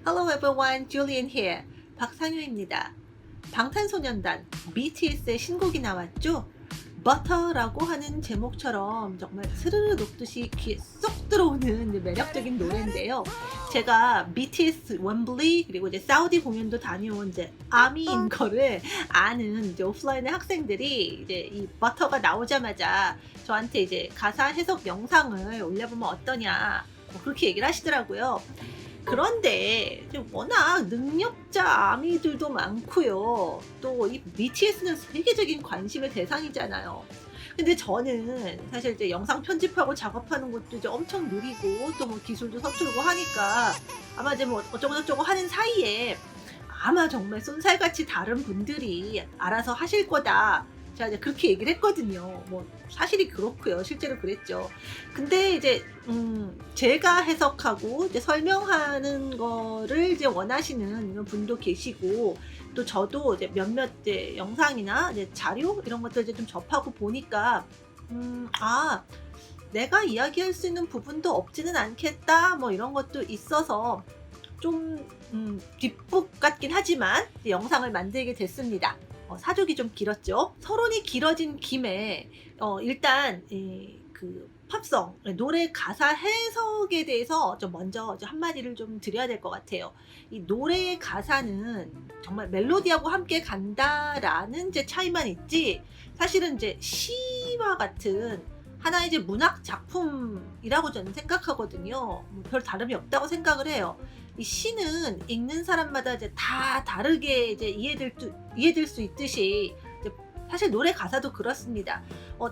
Hello everyone, Julian here. 박상효입니다. 방탄소년단 BTS의 신곡이 나왔죠? Butter라고 하는 제목처럼 정말 스르르 녹듯이 귀에 쏙 들어오는 매력적인 노래인데요. 제가 BTS 웸블리 그리고 이제 사우디 공연도 다녀온 이제 아미인 거를 아는 이제 오프라인의 학생들이 이제 이 버터가 나오자마자 저한테 이제 가사 해석 영상을 올려보면 어떠냐 뭐 그렇게 얘기를 하시더라고요. 그런데 워낙 능력자 아미들도 많고요. 또 이 BTS는 세계적인 관심의 대상이잖아요. 근데 저는 사실 이제 영상 편집하고 작업하는 것도 이제 엄청 느리고 또 뭐 기술도 서투르고 하니까 아마 이제 뭐 어쩌고저쩌고 하는 사이에 아마 정말 쏜살같이 다른 분들이 알아서 하실 거다. 제가 이제 그렇게 얘기를 했거든요. 뭐 사실이 그렇고요. 실제로 그랬죠. 근데 이제 제가 해석하고 이제 설명하는 거를 이제 원하시는 분도 계시고 또 저도 이제 몇몇 이제 영상이나 이제 자료 이런 것들 이제 좀 접하고 보니까 아 내가 이야기할 수 있는 부분도 없지는 않겠다 뭐 이런 것도 있어서 좀 뒷북 같긴 하지만 영상을 만들게 됐습니다. 사족이 좀 길었죠. 서론이 길어진 김에 일단 그 팝송 노래 가사 해석에 대해서 좀 먼저 한마디를 좀 드려야 될 것 같아요. 이 노래의 가사는 정말 멜로디하고 함께 간다라는 이제 차이만 있지 사실은 이제 시와 같은 하나의 이제 문학 작품이라고 저는 생각하거든요. 별 다름이 없다고 생각을 해요. 이 시는 읽는 사람마다 이제 다 다르게 이제 이해될 수 있듯이 이제 사실 노래 가사도 그렇습니다.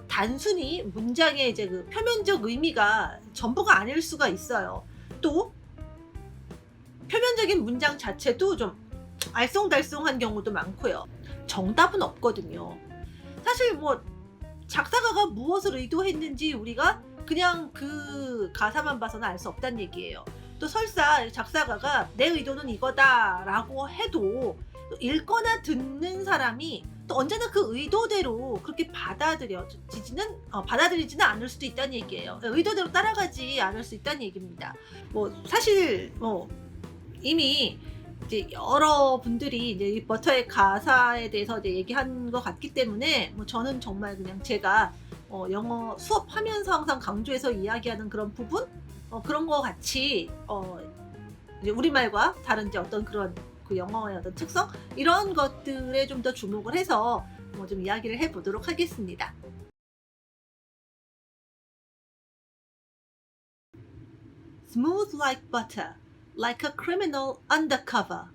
단순히 문장의 이제 그 표면적 의미가 전부가 아닐 수가 있어요. 또 표면적인 문장 자체도 좀 알쏭달쏭한 경우도 많고요. 정답은 없거든요. 사실 뭐 작사가가 무엇을 의도했는지 우리가 그냥 그 가사만 봐서는 알 수 없다는 얘기예요. 또 설사 작사가가 내 의도는 이거다라고 해도 읽거나 듣는 사람이 또 언제나 그 의도대로 그렇게 받아들이지는 않을 수도 있다는 얘기예요. 의도대로 따라가지 않을 수 있다는 얘기입니다. 뭐 사실 뭐 이미 이제 여러분들이 이제 이 버터의 가사에 대해서 이제 얘기한 것 같기 때문에 뭐 저는 정말 그냥 제가 영어 수업하면서 항상 강조해서 이야기하는 그런 부분 그런 거 같이 이제 우리말과 다른 이제 어떤 그런 그 영어의 어떤 특성 이런 것들에 좀 더 주목을 해서 좀 이야기를 해보도록 하겠습니다. Smooth like butter, like a criminal undercover.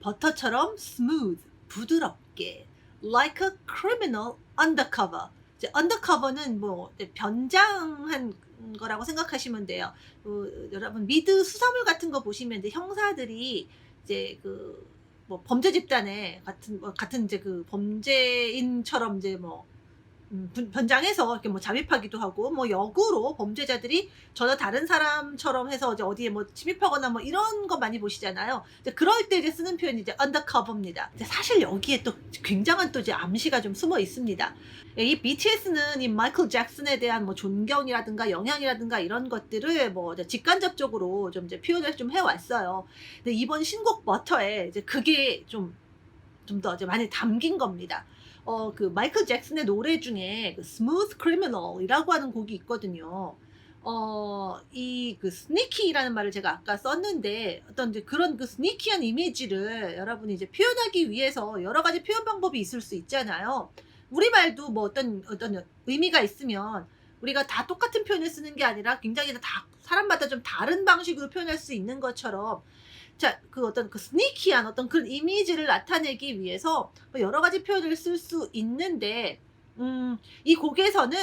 버터처럼 smooth, 부드럽게, like a criminal undercover. 이제 undercover는 뭐 변장한 거라고 생각하시면 돼요. 여러분 미드 수사물 같은 거 보시면 이제 형사들이 이제 그 뭐 범죄 집단에 같은 이제 그 범죄인처럼 이제 뭐 변장해서 이렇게 뭐 잠입하기도 하고 뭐 역으로 범죄자들이 전혀 다른 사람처럼 해서 이제 어디에 뭐 침입하거나 뭐 이런 거 많이 보시잖아요. 이제 그럴 때 이제 쓰는 표현이 이제 undercover입니다. 이제 사실 여기에 또 굉장한 또 이제 암시가 좀 숨어 있습니다. 이 BTS는 이 마이클 잭슨에 대한 뭐 존경이라든가 영향이라든가 이런 것들을 뭐 이제 직간접적으로 좀 이제 표현을 좀 해왔어요. 근데 이번 신곡 버터에 이제 그게 좀 더 이제 많이 담긴 겁니다. 그 마이클 잭슨의 노래 중에 그 Smooth Criminal이라고 하는 곡이 있거든요. 이 그 sneaky라는 말을 제가 아까 썼는데 어떤 이제 그런 그 sneaky한 이미지를 여러분이 이제 표현하기 위해서 여러 가지 표현 방법이 있을 수 있잖아요. 우리말도 뭐 어떤 의미가 있으면 우리가 다 똑같은 표현을 쓰는 게 아니라 굉장히 다 사람마다 좀 다른 방식으로 표현할 수 있는 것처럼 자, 그 어떤 그 스니키한 어떤 그런 이미지를 나타내기 위해서 여러 가지 표현을 쓸 수 있는데, 이 곡에서는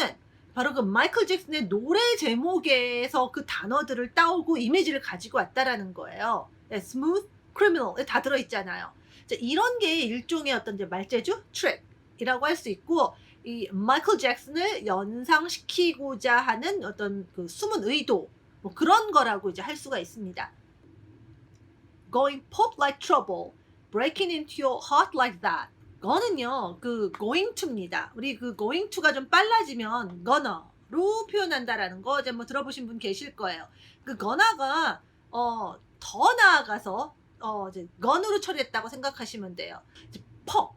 바로 그 마이클 잭슨의 노래 제목에서 그 단어들을 따오고 이미지를 가지고 왔다라는 거예요. 네, smooth criminal 다 들어있잖아요. 자, 이런 게 일종의 어떤 이제 말재주 트랙이라고 할 수 있고, 이 마이클 잭슨을 연상시키고자 하는 어떤 그 숨은 의도, 뭐 그런 거라고 이제 할 수가 있습니다. Going pop like trouble, breaking into your heart like that. 거는요, 그 going to입니다. 우리 그 going to가 좀 빨라지면 gonna로 표현한다라는 거 이제 뭐 들어보신 분 계실 거예요. 그 gonna가 더 나아가서 이제 건으로 처리했다고 생각하시면 돼요. 이제 퍽.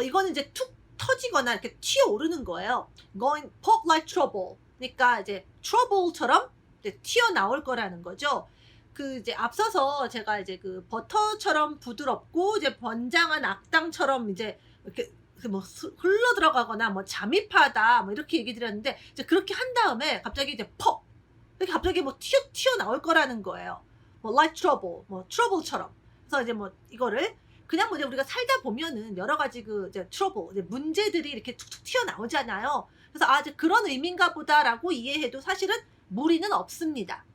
이거는 이제 툭 터지거나 이렇게 튀어오르는 거예요. going pop like trouble. 그러니까 이제 trouble처럼 이제 튀어나올 거라는 거죠. 그 이제 앞서서 제가 이제 그 버터처럼 부드럽고 이제 번장한 악당처럼 이제 이렇게 뭐 흘러 들어가거나 뭐 잠입하다 뭐 이렇게 얘기 드렸는데 이제 그렇게 한 다음에 갑자기 이제 퍽 이렇게 갑자기 뭐 튀어나올 거라는 거예요. 뭐 like trouble, 뭐 trouble처럼. 그래서 이제 뭐 이거를 그냥 뭐 이제 우리가 살다 보면은 여러 가지 그 이제 trouble, 이제 문제들이 이렇게 툭툭 튀어나오잖아요. 그래서 아, 이제 그런 의미인가 보다라고 이해해도 사실은 무리는 없습니다.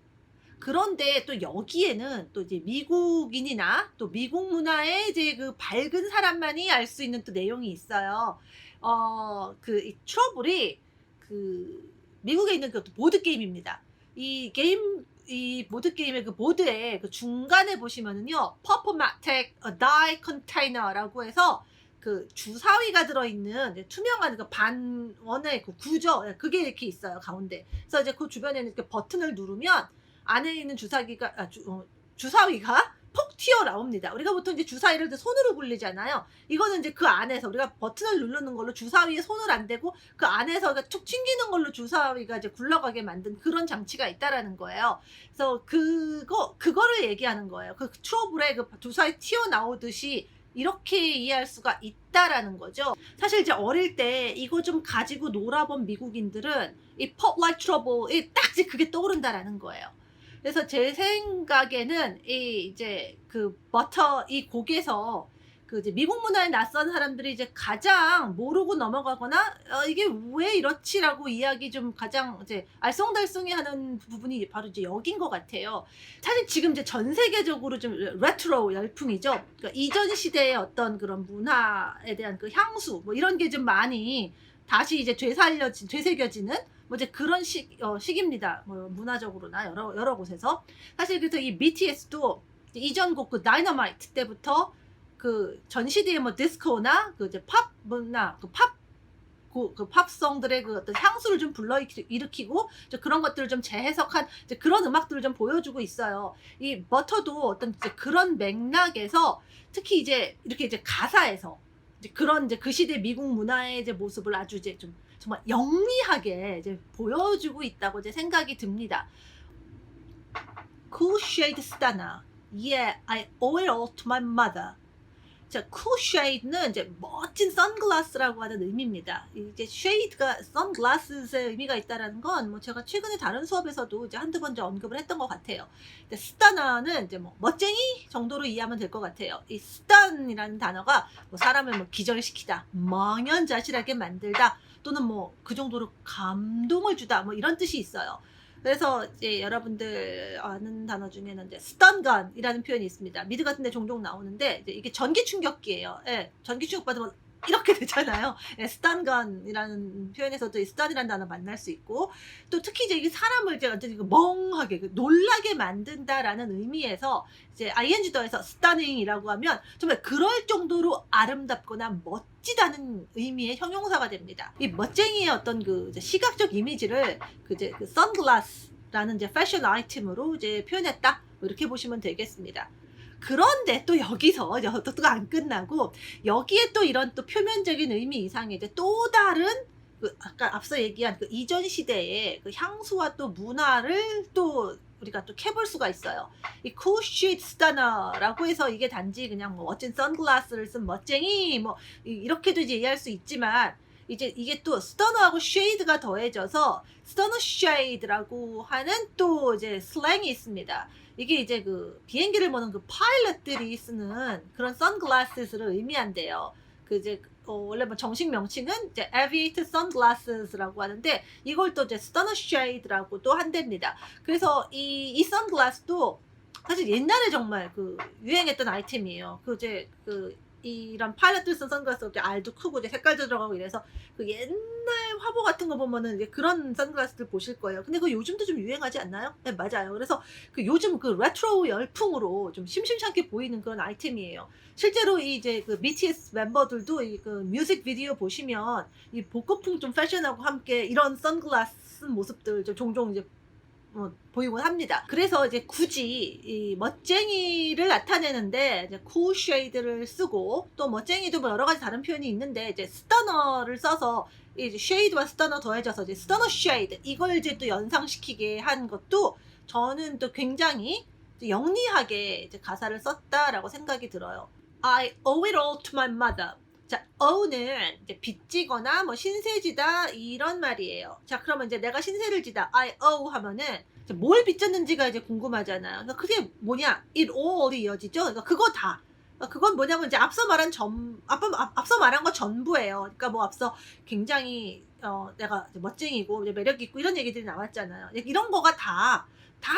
그런데 또 여기에는 또 이제 미국인이나 또 미국 문화의 이제 그 밝은 사람만이 알 수 있는 또 내용이 있어요. 그 이 트러블이 그 미국에 있는 그 보드 게임입니다. 이 보드 게임의 그 보드의 그 중간에 보시면은요, 퍼포마텍 die container라고 해서 그 주사위가 들어있는 이제 투명한 그 반원의 그 구조, 그게 이렇게 있어요, 가운데. 그래서 이제 그 주변에는 이렇게 버튼을 누르면 안에 있는 주사위가 폭 튀어나옵니다. 우리가 보통 이제 주사위를 손으로 굴리잖아요. 이거는 이제 그 안에서 우리가 버튼을 누르는 걸로 주사위에 손을 안 대고 그 안에서 툭 튕기는 걸로 주사위가 이제 굴러가게 만든 그런 장치가 있다라는 거예요. 그래서 그거를 얘기하는 거예요. 그 트러블에 그 주사위 튀어나오듯이 이렇게 이해할 수가 있다라는 거죠. 사실 이제 어릴 때 이거 좀 가지고 놀아본 미국인들은 이 pop like trouble, 딱 이제 그게 떠오른다라는 거예요. 그래서 제 생각에는 이제 그 버터 이 곡에서 그 이제 미국 문화에 낯선 사람들이 이제 가장 모르고 넘어가거나 이게 왜 이렇지라고 이야기 좀 가장 이제 알쏭달쏭해하는 부분이 바로 이제 여긴 것 같아요. 사실 지금 이제 전 세계적으로 좀 레트로 열풍이죠. 그러니까 이전 시대의 어떤 그런 문화에 대한 그 향수 뭐 이런 게 좀 많이 다시 이제 되새겨지는 뭐 이제 그런 시기입니다. 뭐 문화적으로나 여러 곳에서 사실 그래서 이 BTS도 이전 곡 그 다이너마이트 때부터 그 전 시대의 뭐 디스코나 그 이제 팝 문화 그 팝송들의 그 어떤 향수를 좀 불러일으키고 그런 것들을 좀 재해석한 이제 그런 음악들을 좀 보여주고 있어요. 이 버터도 어떤 이제 그런 맥락에서 특히 이제 이렇게 이제 가사에서 이제 그런 이제 그 시대 미국 문화의 이제 모습을 아주 이제 좀 정말 영리하게 이제 보여주고 있다고 이제 생각이 듭니다. Cool shade stunner. Yeah, I owe it all to my mother. 자, cool shade는 이제 멋진 선글라스라고 하는 의미입니다. 이제 shade가 sunglasses의 의미가 있다라는 건 뭐 제가 최근에 다른 수업에서도 이제 한두 번 언급을 했던 것 같아요. stunner는 이제 뭐 멋쟁이 정도로 이해하면 될 것 같아요. 이 stun이라는 단어가 뭐 사람을 뭐 기절시키다, 망연자실하게 만들다, 또는 뭐 그 정도로 감동을 주다, 뭐 이런 뜻이 있어요. 그래서 이제 여러분들 아는 단어 중에는 이제 스턴건이라는 표현이 있습니다. 미드 같은 데 종종 나오는데 이제 이게 전기 충격기예요. 예, 전기 충격 받으면 이렇게 되잖아요. 예, 스턴건이라는 표현에서도 이 스턴이라는 단어 만날 수 있고, 또 특히 이제 이게 사람을 이제 완전히 멍하게 놀라게 만든다라는 의미에서 이제 ing 더해서 스터닝이라고 하면 정말 그럴 정도로 아름답거나 멋지다는 의미의 형용사가 됩니다. 이 멋쟁이의 어떤 그 이제 시각적 이미지를 그 이제 그 선글라스라는 이제 패션 아이템으로 이제 표현했다, 뭐 이렇게 보시면 되겠습니다. 그런데 또 여기서 또 안 끝나고 여기에 또 이런 또 표면적인 의미 이상의 이제 또 다른 그 아까 앞서 얘기한 그 이전 시대의 그 향수와 또 문화를 또 우리가 또 캐볼 수가 있어요. 이 cool shade stunner라고 해서 이게 단지 그냥 뭐 멋진 선글라스를 쓴 멋쟁이 뭐 이렇게도 이제 이해할 수 있지만, 이제 이게 또 스터너하고 쉐이드가 더해져서 스터너 쉐이드라고 하는 또 이제 슬랭이 있습니다. 이게 이제 그 비행기를 모는 그 파일럿들이 쓰는 그런 선글라스를 의미한대요. 그 이제 원래 뭐 정식 명칭은 이제 aviator sunglasses라고 하는데 이걸 또 이제 stunner shade라고 또 한답니다. 그래서 이 선글라스도 사실 옛날에 정말 그 유행했던 아이템이에요. 그 이제 그 이런 파일럿들 쓴 선글라스 알도 크고 이제 색깔도 들어가고 이래서 그 옛날 화보 같은 거 보면은 이제 그런 선글라스들 보실 거예요. 근데 그 요즘도 좀 유행하지 않나요? 네, 맞아요. 그래서 그 요즘 그 레트로 열풍으로 좀 심심찮게 보이는 그런 아이템이에요. 실제로 이제 그 BTS 멤버들도 이 그 뮤직비디오 보시면 이 복고풍 좀 패션하고 함께 이런 선글라스 쓴 모습들 좀 종종 이제 보이곤 합니다. 그래서 이제 굳이 이 멋쟁이를 나타내는데 이제 cool shade를 쓰고, 또 멋쟁이도 뭐 여러 가지 다른 표현이 있는데 이제 스터너를 써서 이제 shade와 스터너 더해져서 이제 스터너 shade 이걸 이제 또 연상시키게 한 것도 저는 또 굉장히 영리하게 이제 가사를 썼다라고 생각이 들어요. I owe it all to my mother. 자, ow는 이제 빚지거나 뭐 신세지다 이런 말이에요. 자, 그러면 이제 내가 신세를 지다 I owe 하면은 이제 뭘 빚졌는지가 이제 궁금하잖아요. 그러니까 그게 뭐냐? it all이 이어지죠. 그러니까 그거 다. 그러니까 그건 뭐냐면 이제 앞서 말한 거 전부예요. 그러니까 뭐 앞서 굉장히 내가 이제 멋쟁이고 이제 매력 있고 이런 얘기들이 나왔잖아요. 이런 거가 다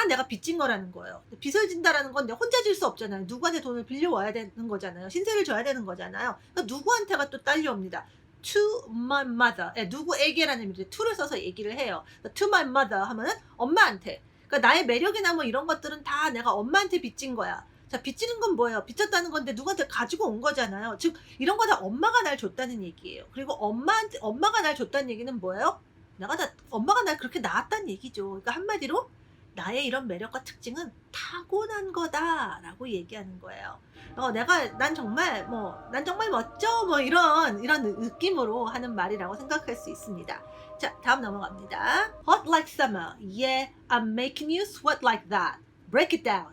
내가 빚진 거라는 거예요. 빚을 진다라는 건 혼자 질 수 없잖아요. 누구한테 돈을 빌려와야 되는 거잖아요. 신세를 져야 되는 거잖아요. 그러니까 누구한테가 또 딸려옵니다. To my mother. 누구에게라는 의미로 to를 써서 얘기를 해요. 그러니까 to my mother 하면은 엄마한테. 그러니까 나의 매력이나 뭐 이런 것들은 다 내가 엄마한테 빚진 거야. 자, 빚지는 건 뭐예요? 빚졌다는 건데 누구한테 가지고 온 거잖아요. 즉 이런 거 다 엄마가 날 줬다는 얘기예요. 그리고 엄마가 날 줬다는 얘기는 뭐예요? 엄마가 날 그렇게 낳았다는 얘기죠. 그러니까 한마디로 나의 이런 매력과 특징은 타고난 거다라고 얘기하는 거예요. 난 정말 멋져 뭐 이런 느낌으로 하는 말이라고 생각할 수 있습니다. 자, 다음 넘어갑니다. Hot like summer. Yeah, I'm making you sweat like that. Break it down.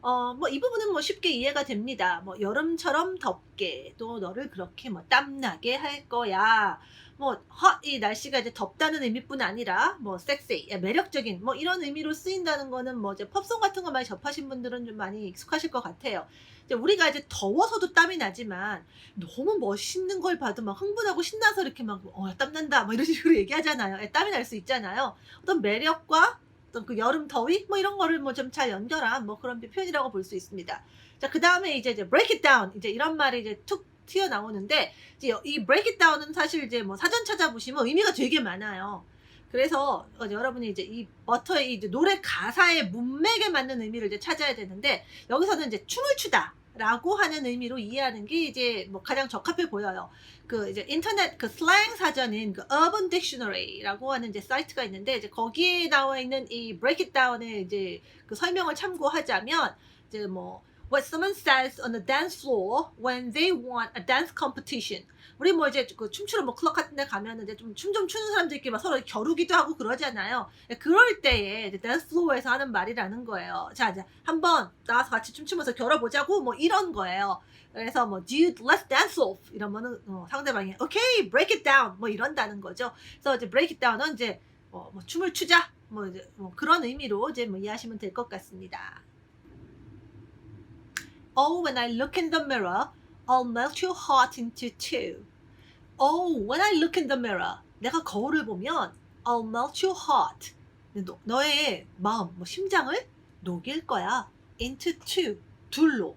뭐 이 부분은 뭐 쉽게 이해가 됩니다. 뭐 여름처럼 덥게 또 너를 그렇게 뭐 땀나게 할 거야. 뭐 hot 이 날씨가 이제 덥다는 의미뿐 아니라 뭐 sexy 매력적인 뭐 이런 의미로 쓰인다는 거는 뭐 이제 팝송 같은 거 많이 접하신 분들은 좀 많이 익숙하실 것 같아요. 이제 우리가 이제 더워서도 땀이 나지만 너무 멋있는 걸 봐도 막 흥분하고 신나서 이렇게 막 땀난다 뭐 이런 식으로 얘기하잖아요. 땀이 날 수 있잖아요. 어떤 매력과 어떤 그 여름 더위 뭐 이런 거를 뭐 좀 잘 연결한 뭐 그런 표현이라고 볼 수 있습니다. 자, 그 다음에 이제 break it down 이제 이런 말이 이제 툭 튀어나오는데 이제 이 break it down은 사실 이제 뭐 사전 찾아보시면 의미가 되게 많아요. 그래서 여러분이 이제 이 버터의 이제 노래 가사의 문맥에 맞는 의미를 이제 찾아야 되는데 여기서는 이제 춤을 추다라고 하는 의미로 이해하는 게 이제 뭐 가장 적합해 보여요. 그 이제 인터넷 그 슬랭 사전인 그 Urban Dictionary라고 하는 이제 사이트가 있는데 이제 거기에 나와 있는 이 break it down의 이제 그 설명을 참고하자면 이제 뭐 what someone says on the dance floor when they want a dance competition. 우리 뭐 이제 그 춤추러 뭐 클럽 같은 데 가면은 이제 좀 춤 좀 추는 사람들끼리 막 서로 겨루기도 하고 그러잖아요. 그럴 때에 이제 댄스 플로어에서 하는 말이라는 거예요. 자, 이제 한번 나와서 같이 춤추면서 겨뤄보자고 뭐 이런 거예요. 그래서 뭐 dude let's dance off 이러면은 상대방이 okay break it down 뭐 이런다는 거죠. 그래서 이제 break it down은 이제 뭐 춤을 추자 뭐 이제 뭐 그런 의미로 이제 뭐 이해하시면 될 것 같습니다. Oh, when I look in the mirror, I'll melt your heart into two. Oh, when I look in the mirror, 내가 거울을 보면 I'll melt your heart. 너의 마음, 뭐 심장을 녹일 거야. into two, 둘로.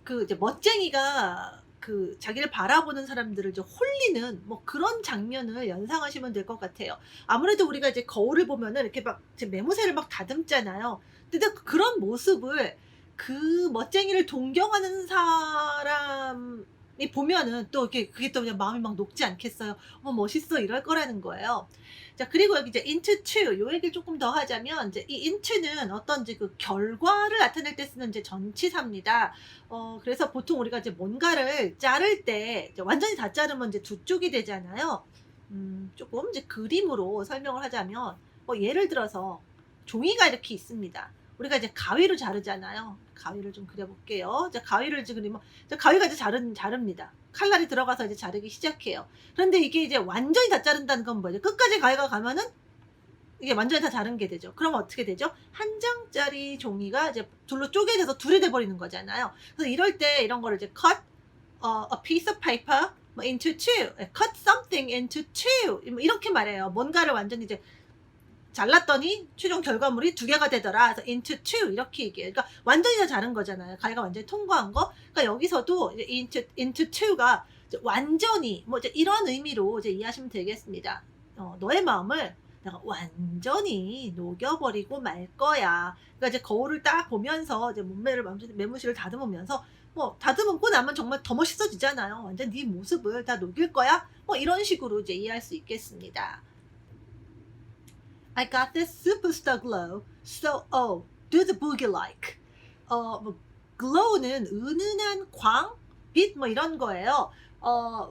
그 이제 멋쟁이가 그 자기를 바라보는 사람들을 이제 홀리는 뭐 그런 장면을 연상하시면 될 것 같아요. 아무래도 우리가 이제 거울을 보면은 이렇게 막 이제 매무새를 막 다듬잖아요. 근데 그런 모습을 그 멋쟁이를 동경하는 사람이 보면은 또 이렇게 그게 또 그냥 마음이 막 녹지 않겠어요. 멋있어 이럴 거라는 거예요. 자, 그리고 여기 이제 into to 요 얘기를 조금 더 하자면 이제 이 into는 어떤 이제 그 결과를 나타낼 때 쓰는 이제 전치사입니다. 그래서 보통 우리가 이제 뭔가를 자를 때 이제 완전히 다 자르면 이제 두 쪽이 되잖아요. 조금 이제 그림으로 설명을 하자면 예를 들어서 종이가 이렇게 있습니다. 우리가 이제 가위로 자르잖아요. 가위를 좀 그려볼게요. 자, 가위를 이제 그리면, 자, 가위가 이제 자릅니다. 칼날이 들어가서 이제 자르기 시작해요. 그런데 이게 이제 완전히 다 자른다는 건 뭐죠? 끝까지 가위가 가면은 이게 완전히 다 자른 게 되죠. 그러면 어떻게 되죠? 한 장짜리 종이가 이제 둘로 쪼개져서 둘이 돼버리는 거잖아요. 그래서 이럴 때 이런 거를 이제 cut a piece of paper into two, cut something into two 이렇게 말해요. 뭔가를 완전히 이제 잘랐더니 최종 결과물이 두 개가 되더라. 그래서 into two 이렇게 얘기해요. 그러니까 완전히 다 자른 거잖아요. 가위가 완전히 통과한 거. 그러니까 여기서도 이제 into two가 완전히 뭐 이제 이런 의미로 이제 이해하시면 되겠습니다. 너의 마음을 내가 완전히 녹여버리고 말 거야. 그러니까 이제 거울을 딱 보면서 이제 매무실을 다듬으면서 뭐 다듬고 나면 정말 더 멋있어지잖아요. 완전 네 모습을 다 녹일 거야. 뭐 이런 식으로 이제 이해할 수 있겠습니다. I got this superstar glow, so oh, do the boogie like. 뭐 glow는 은은한 광, 빛 뭐 이런 거예요.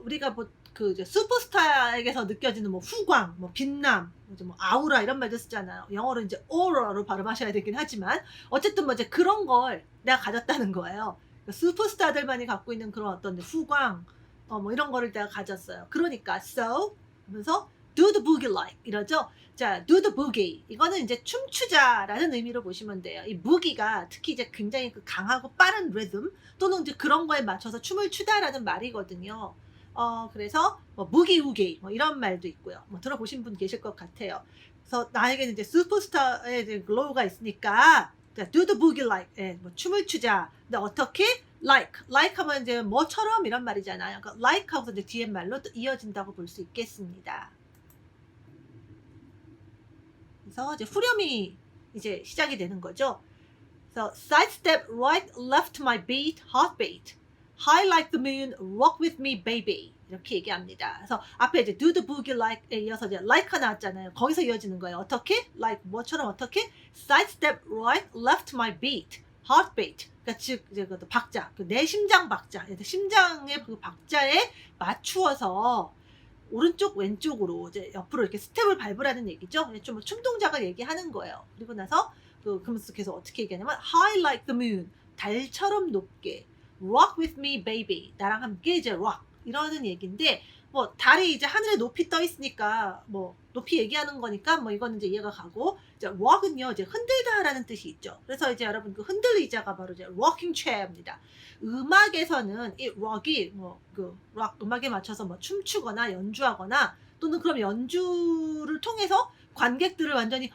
우리가 뭐 그 슈퍼스타에게서 느껴지는 뭐 후광, 뭐 빛남, 이제 뭐 아우라 이런 말도 쓰잖아요. 영어로 이제 aura로 발음하셔야 되긴 하지만 어쨌든 뭐 이제 그런 걸 내가 가졌다는 거예요. 그러니까 슈퍼스타들만이 갖고 있는 그런 어떤 후광, 뭐 이런 거를 내가 가졌어요. 그러니까 so 하면서 do the boogie like 이러죠. 자, do the boogie. 이거는 이제 춤추자라는 의미로 보시면 돼요. 이 boogie가 특히 이제 굉장히 그 강하고 빠른 리듬 또는 이제 그런 거에 맞춰서 춤을 추다라는 말이거든요. 그래서 뭐 boogie woogie 뭐 이런 말도 있고요. 뭐 들어보신 분 계실 것 같아요. 그래서 나에게는 이제 슈퍼스타의 이제 글로우가 있으니까 자, do the boogie like. 예, 뭐 춤을 추자. 근데 어떻게? like 하면 이제 뭐처럼 이런 말이잖아요. 그러니까 like 하고서 이제 뒤에 말로 또 이어진다고 볼 수 있겠습니다. 그래서 이제 후렴이 이제 시작이 되는 거죠. 그래서 sidestep right left my beat heartbeat high like the moon rock with me baby 이렇게 얘기합니다. 그래서 앞에 이제 do the boogie like에 이어서 이제 like가 나왔잖아요. 거기서 이어지는 거예요. 어떻게? like 뭐처럼 어떻게? sidestep right left my beat heartbeat 그러니까 즉 이제 그 박자 내 심장 박자 심장의 그 박자에 맞추어서 오른쪽 왼쪽으로 이제 옆으로 이렇게 스텝을 밟으라는 얘기죠. 좀 춤동작을 얘기하는 거예요. 그리고 나서 그러면서 계속 어떻게 얘기하냐면 high like the moon 달처럼 높게 rock with me baby 나랑 함께 이제 rock 이러는 얘기인데 뭐 달이 이제 하늘에 높이 떠 있으니까 뭐 높이 얘기하는 거니까 뭐 이거는 이제 이해가 가고 이제 rock은요 이제 흔들다라는 뜻이 있죠. 그래서 이제 여러분 그 흔들 의자가 바로 이제 rocking chair입니다. 음악에서는 이 rock이 뭐 그 rock 음악에 맞춰서 뭐 춤추거나 연주하거나 또는 그럼 연주를 통해서 관객들을 완전히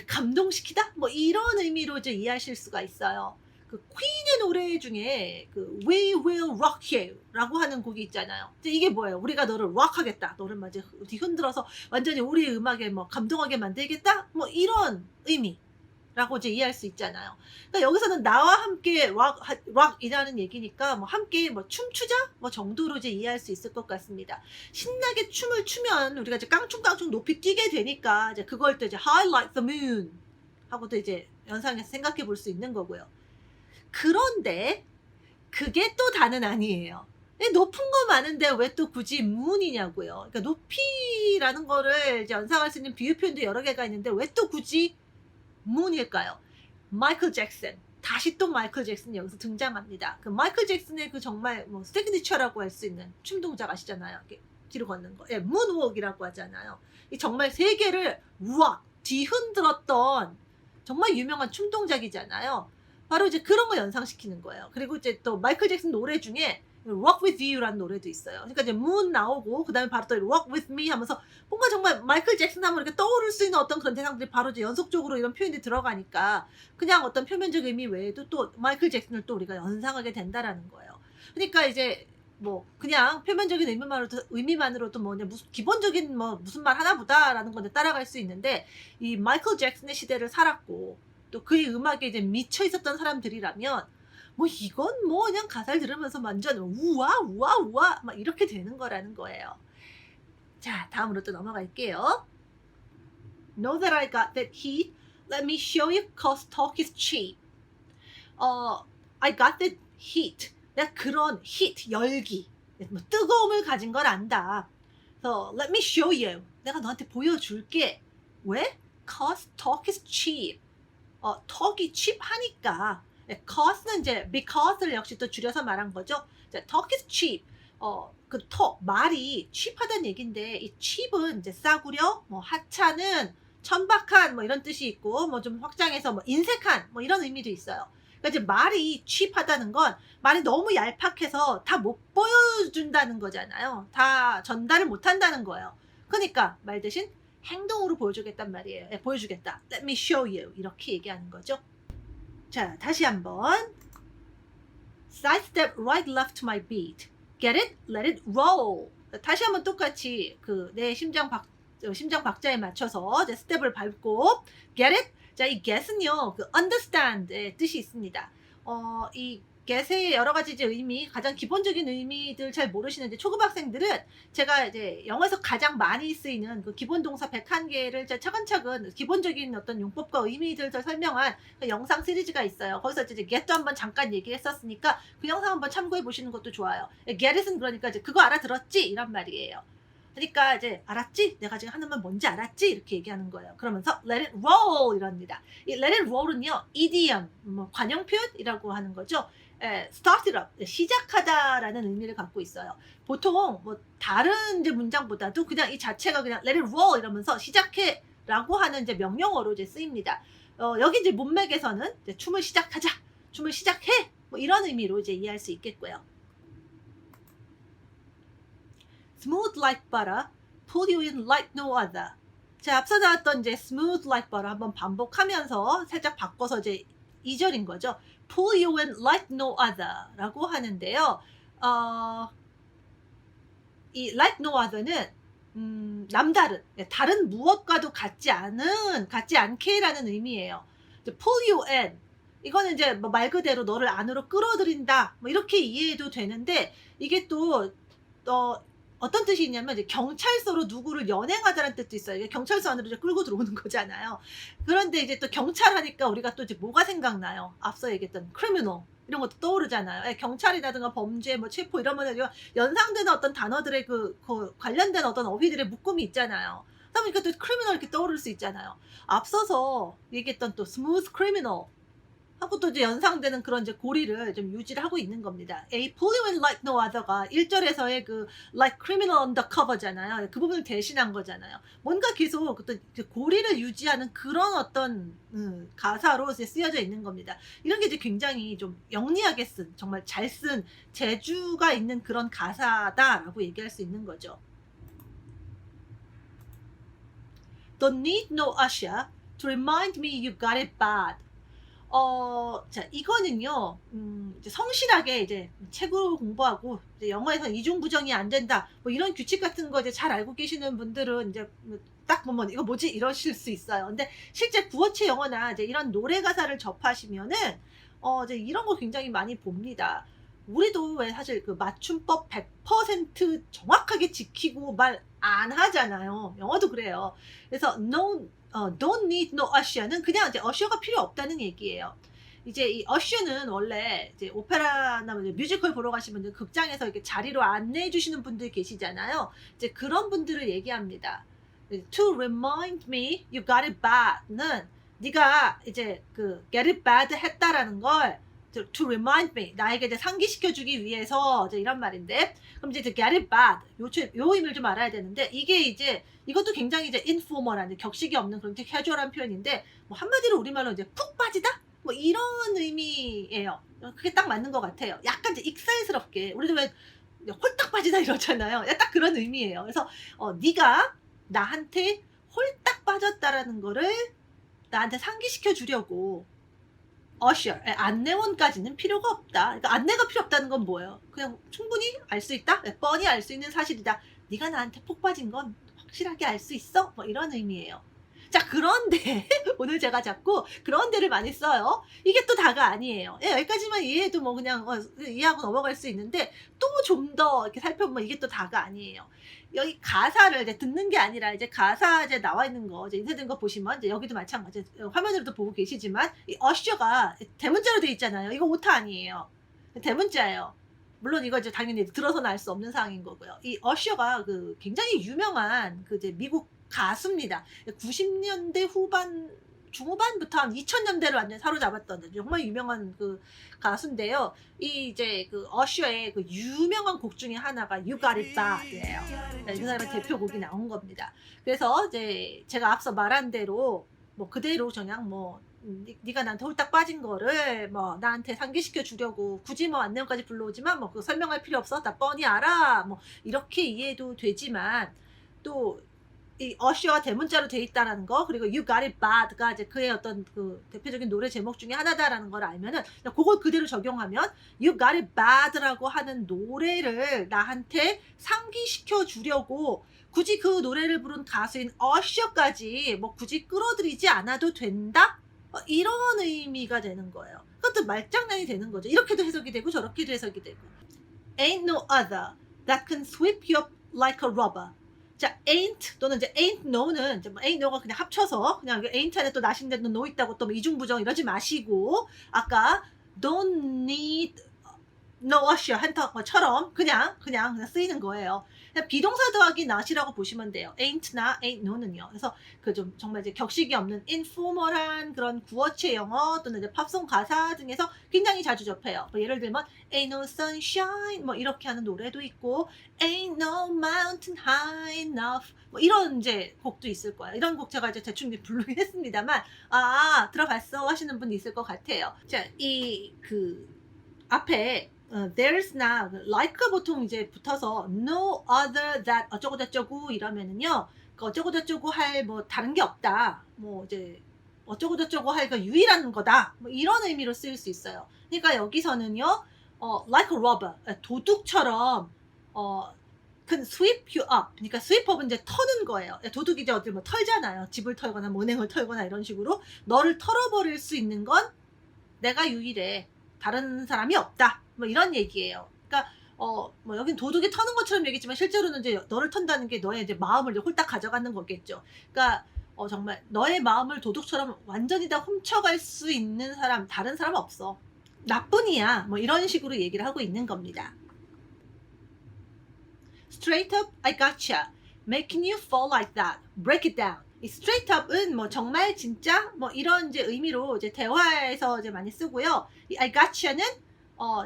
감동시키다 뭐 이런 의미로 이제 이해하실 수가 있어요. 그 퀸의 노래 중에 그 We Will Rock You라고 하는 곡이 있잖아요. 이게 뭐예요? 우리가 너를 락하겠다. 너를 막 이제 흔들어서 완전히 우리 음악에 뭐 감동하게 만들겠다. 뭐 이런 의미라고 이제 이해할 수 있잖아요. 그러니까 여기서는 나와 함께 락이라는 얘기니까 뭐 함께 뭐 춤추자 뭐 정도로 이제 이해할 수 있을 것 같습니다. 신나게 춤을 추면 우리가 이제 깡충깡충 높이 뛰게 되니까 이제 그걸 또 이제 High like the moon 하고도 이제 연상해서 생각해 볼 수 있는 거고요. 그런데 그게 또 다는 아니에요. 높은 거 많은데 왜 또 굳이 moon이냐고요. 그러니까 높이라는 거를 이제 연상할 수 있는 비유 표현도 여러 개가 있는데 왜 또 굳이 moon일까요? 마이클 잭슨. 다시 또 마이클 잭슨이 여기서 등장합니다. 그 마이클 잭슨의 그 정말 뭐 시그니처라고 할 수 있는 춤 동작 아시잖아요. 이렇게 뒤로 걷는 거. 예, 문웍이라고 하잖아요. 이 정말 세계를 우악 뒤흔들었던 정말 유명한 춤 동작이잖아요. 바로 이제 그런 거 연상시키는 거예요. 그리고 이제 또 마이클 잭슨 노래 중에 Rock with You라는 노래도 있어요. 그러니까 이제 Moon 나오고 그다음에 바로 또 Rock with Me 하면서 뭔가 정말 마이클 잭슨 하면 이렇게 떠오를 수 있는 어떤 그런 대상들이 바로 이제 연속적으로 이런 표현이 들어가니까 그냥 어떤 표면적 의미 외에도 또 마이클 잭슨을 또 우리가 연상하게 된다라는 거예요. 그러니까 이제 뭐 그냥 표면적인 의미만으로도 뭐 그냥 무슨 기본적인 뭐 무슨 말 하나보다라는 건데 따라갈 수 있는데 이 마이클 잭슨의 시대를 살았고 또 그의 음악에 이제 미쳐 있었던 사람들이라면 뭐 이건 뭐 그냥 가사를 들으면서 완전 우와 우와 우와 막 이렇게 되는 거라는 거예요. 자, 다음으로 또 넘어갈게요. Know that I got that heat. Let me show you cause talk is cheap. I got that heat. 내가 그런 heat, 열기, 뭐 뜨거움을 가진 걸 안다. So let me show you. 내가 너한테 보여줄게. 왜? Cause talk is cheap. talk이 cheap하니까. cause는 이제 because를 역시 또 줄여서 말한 거죠. 자, talk is cheap. 그 talk, 말이 cheap하다는 얘기인데 이 cheap은 이제 싸구려, 뭐 하찮은, 천박한 뭐 이런 뜻이 있고 뭐 좀 확장해서 뭐 인색한 뭐 이런 의미도 있어요. 그러니까 이제 말이 cheap하다는 건 말이 너무 얄팍해서 다 못 보여준다는 거잖아요. 다 전달을 못 한다는 거예요. 그러니까 말 대신 행동으로 보여주겠단 말이에요. 보여주겠다. Let me show you. 이렇게 얘기하는 거죠. 자, 다시 한번. Sidestep right left to my beat. Get it? Let it roll. 다시 한번 똑같이 그 내 심장 박자에 맞춰서 이제 스텝을 밟고 Get it? 자, 이 get은요. 그 understand의 뜻이 있습니다. 이 get의 여러 가지 이제 의미, 가장 기본적인 의미들 잘 모르시는 이제 초급학생들은 제가 이제 영어에서 가장 많이 쓰이는 그 기본 동사 101개를 차근차근 기본적인 어떤 용법과 의미들을 설명한 그 영상 시리즈가 있어요. 거기서 이제 get도 한번 잠깐 얘기했었으니까 그 영상 한번 참고해 보시는 것도 좋아요. get it은 그러니까 이제 그거 알아들었지? 이란 말이에요. 그러니까 이제 알았지? 내가 지금 하는 말 뭔지 알았지? 이렇게 얘기하는 거예요. 그러면서 let it roll 이럽니다. 이 let it roll은요, idiom, 뭐 관용 표현이라고 하는 거죠. start it up, 시작하다라는 의미를 갖고 있어요. 보통 뭐 다른 이제 문장보다도 그냥 이 자체가 그냥 let it roll 이러면서 시작해라고 하는 이제 명령어로 이제 쓰입니다. 여기 이제 문맥에서는 이제 춤을 시작하자, 춤을 시작해, 뭐 이런 의미로 이제 이해할 수 있겠고요. Smooth like butter, pull you in like no other. 자, 앞서 나왔던 이제 smooth like butter 한번 반복하면서 살짝 바꿔서 이제 2절인 거죠. Pull you in like no other 라고 하는데요. 이 like no other는 남다른, 다른 무엇과도 같지 않게라는 의미예요. pull you in, 이거는 이제 뭐 말 그대로 너를 안으로 끌어들인다, 뭐 이렇게 이해해도 되는데, 이게 또 어떤 뜻이 있냐면 이제 경찰서로 누구를 연행하다라는 뜻도 있어요. 이게 경찰서 안으로 이제 끌고 들어오는 거잖아요. 그런데 이제 또 경찰 하니까 우리가 또 이제 뭐가 생각나요? 앞서 얘기했던 criminal 이런 것도 떠오르잖아요. 경찰이라든가 범죄, 뭐 체포 이러면 연상되는 어떤 단어들의 그 관련된 어떤 어휘들의 묶음이 있잖아요. 그러다 보니까 또 criminal 이렇게 떠오를 수 있잖아요. 앞서서 얘기했던 또 smooth criminal 하고 또 이제 연상되는 그런 이제 고리를 좀 유지를 하고 있는 겁니다. A pull you in like no other가 1절에서의 그 like criminal undercover잖아요. 그 부분을 대신한 거잖아요. 뭔가 계속 어떤 고리를 유지하는 그런 어떤 가사로 이제 쓰여져 있는 겁니다. 이런 게 이제 굉장히 좀 영리하게 쓴, 정말 잘 쓴 재주가 있는 그런 가사다라고 얘기할 수 있는 거죠. Don't need no usher to remind me you got it bad. 자, 이거는요, 이제 성실하게 이제 책으로 공부하고, 이제 영어에서 이중부정이 안 된다, 뭐 이런 규칙 같은 거 이제 잘 알고 계시는 분들은 이제 딱 보면 이거 뭐지? 이러실 수 있어요. 근데 실제 구어체 영어나 이제 이런 노래 가사를 접하시면은, 이제 이런 거 굉장히 많이 봅니다. 우리도 왜 사실 그 맞춤법 100% 정확하게 지키고 말 안 하잖아요. 영어도 그래요. 그래서 don't need no usher는 그냥 이제 usher가 필요 없다는 얘기예요. 이제 이 usher는 원래 이제 오페라나 뮤지컬 보러 가시면 이제 극장에서 이렇게 자리로 안내해 주시는 분들 계시잖아요. 이제 그런 분들을 얘기합니다. To remind me you got it bad는 네가 이제 그 get it bad 했다라는 걸 to remind me, 나에게 이제 상기시켜주기 위해서 이제 이런 말인데, 그럼 이제 get it bad 요 의미를 좀 알아야 되는데, 이게 이제 이것도 굉장히 이제 informal한, 격식이 없는 그런 캐주얼한 표현인데, 뭐 한마디로 우리말로 이제 푹 빠지다 뭐 이런 의미예요. 그게 딱 맞는 것 같아요. 약간 이제 익살스럽게, 우리도 왜 홀딱 빠지다 이러잖아요. 딱 그런 의미예요. 그래서 네가 나한테 홀딱 빠졌다라는 거를 나한테 상기시켜 주려고 usher, 안내원까지는 필요가 없다. 그러니까 안내가 필요 없다는 건 뭐예요? 그냥 충분히 알 수 있다? 뻔히 알 수 있는 사실이다. 네가 나한테 폭 빠진 건 확실하게 알 수 있어? 뭐 이런 의미예요. 자, 그런데 오늘 제가 자꾸 그런데를 많이 써요. 이게 또 다가 아니에요. 여기까지만 이해해도 뭐 그냥 이해하고 넘어갈 수 있는데, 또 좀 더 이렇게 살펴보면 이게 또 다가 아니에요. 여기 가사를 이제 듣는 게 아니라 이제 가사 이제 나와 있는 거 이제 인쇄된 거 보시면 이제 여기도 마찬가지, 화면으로도 보고 계시지만 이 어셔가 대문자로 돼 있잖아요. 이거 오타 아니에요. 대문자예요. 물론 이거 이제 당연히 들어서는 알 수 없는 상황인 거고요. 이 어셔가 그 굉장히 유명한 그 이제 미국 가수입니다. 90년대 후반 중후반부터 한 2000년대를 완전 사로잡았던 정말 유명한 그 가수인데요. 이 이제 그 어셔의 그 유명한 곡 중에 하나가 You Got It Bad예요. 이 사람의 대표곡이 나온 겁니다. 그래서 이제 제가 앞서 말한 대로 뭐 그대로 그냥 뭐 네가 나한테 홀딱 빠진 거를 뭐 나한테 상기시켜 주려고 굳이 뭐 안내원까지 불러오지만 뭐 그 설명할 필요 없어, 나 뻔히 알아, 뭐 이렇게 이해도 되지만, 또 이 어셔가 대문자로 돼 있다라는 거, 그리고 You Got It Bad가 이제 그의 어떤 그 대표적인 노래 제목 중에 하나다라는 걸 알면은 그걸 그대로 적용하면 You Got It Bad라고 하는 노래를 나한테 상기시켜 주려고 굳이 그 노래를 부른 가수인 어셔까지 뭐 굳이 끌어들이지 않아도 된다? 이런 의미가 되는 거예요. 그것도 말장난이 되는 거죠. 이렇게도 해석이 되고 저렇게도 해석이 되고. Ain't no other that can sweep you up like a rubber. 자, ain't 또는 이제 ain't no는 이제 뭐 ain't no가 그냥 합쳐서 그냥 ain't 안에 또 not인데 no 있다고 또 뭐 이중부정 이러지 마시고 아까 don't need no usher 한 것처럼 그냥 쓰이는 거예요. 그냥 비동사 더하기 not이라고 보시면 돼요. ain't나 ain't no는요. 그래서 그 좀 정말 이제 격식이 없는 인포멀한 그런 구어체 영어 또는 이제 팝송 가사 등에서 굉장히 자주 접해요. 뭐 예를 들면 ain't no sunshine 뭐 이렇게 하는 노래도 있고 ain't no mountain high enough 뭐 이런 이제 곡도 있을 거예요. 이런 곡 제가 이제 대충 부르긴 했습니다만 들어봤어 하시는 분 있을 것 같아요. 자, 이 그 앞에 there's나 like가 보통 이제 붙어서 no other that 어쩌고 저쩌고 이러면은요 그 어쩌고 저쩌고 할 뭐 다른 게 없다 뭐 이제 어쩌고 저쩌고 할 그 유일한 거다 뭐 이런 의미로 쓰일 수 있어요. 그러니까 여기서는요 like a robber 도둑처럼 can sweep you up. 그러니까 sweep up은 이제 터는 거예요. 도둑이 이제 어디 뭐 털잖아요. 집을 털거나 은행을 털거나 이런 식으로 너를 털어버릴 수 있는 건 내가 유일해. 다른 사람이 없다. 뭐 이런 얘기예요. 그러니까 뭐 여긴 도둑이 터는 것처럼 얘기지만 실제로는 이제 너를 턴다는 게 너의 이제 마음을 이제 홀딱 가져가는 거겠죠. 그러니까 정말 너의 마음을 도둑처럼 완전히 다 훔쳐갈 수 있는 사람, 다른 사람 없어. 나뿐이야. 뭐 이런 식으로 얘기를 하고 있는 겁니다. Straight up, I gotcha. Making you fall like that. Break it down. 이 straight up은 뭐 정말 진짜 뭐 이런 이제 의미로 이제 대화에서 이제 많이 쓰고요. 이 I gotcha는